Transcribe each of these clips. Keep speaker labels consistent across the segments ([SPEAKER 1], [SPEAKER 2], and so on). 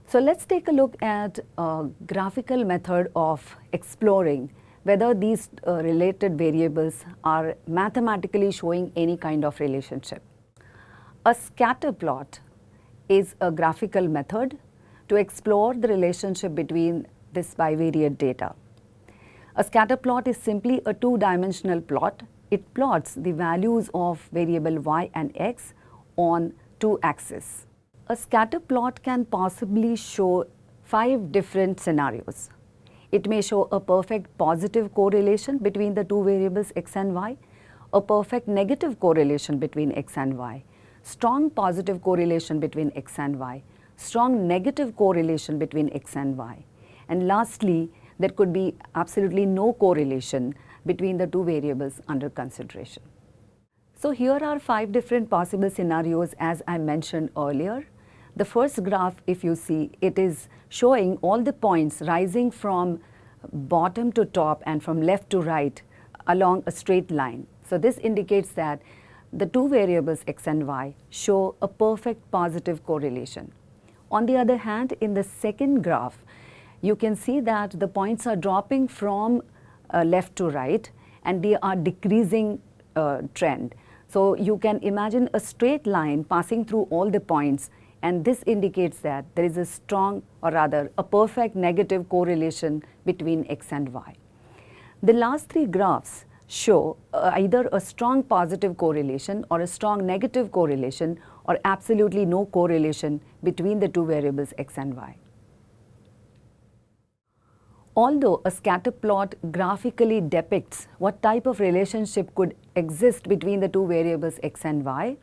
[SPEAKER 1] So let's take a look at a graphical method of exploring whether these related variables are mathematically showing any kind of relationship. A scatter plot is a graphical method to explore the relationship between this bivariate data. A scatter plot is simply a two-dimensional plot. It plots the values of variable y and x on two axes. A scatter plot can possibly show 5 different scenarios. It may show a perfect positive correlation between the two variables x and y, a perfect negative correlation between x and y, strong positive correlation between x and y, strong negative correlation between x and y, and lastly, there could be absolutely no correlation between the two variables under consideration. So here are 5 different possible scenarios as I mentioned earlier. The first graph, if you see, it is showing all the points rising from bottom to top and from left to right along a straight line. So this indicates that the two variables x and y show a perfect positive correlation. On the other hand, in the second graph, you can see that the points are dropping from left to right and they are decreasing trend. So you can imagine a straight line passing through all the points, and this indicates that there is a strong, or rather a perfect negative correlation between x and y. The last 3 graphs show either a strong positive correlation or a strong negative correlation or absolutely no correlation between the two variables x and y. Although a scatter plot graphically depicts what type of relationship could exist between the two variables x and y,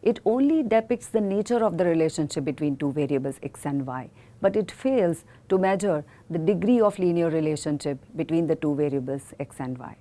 [SPEAKER 1] it only depicts the nature of the relationship between two variables x and y, but it fails to measure the degree of linear relationship between the two variables x and y.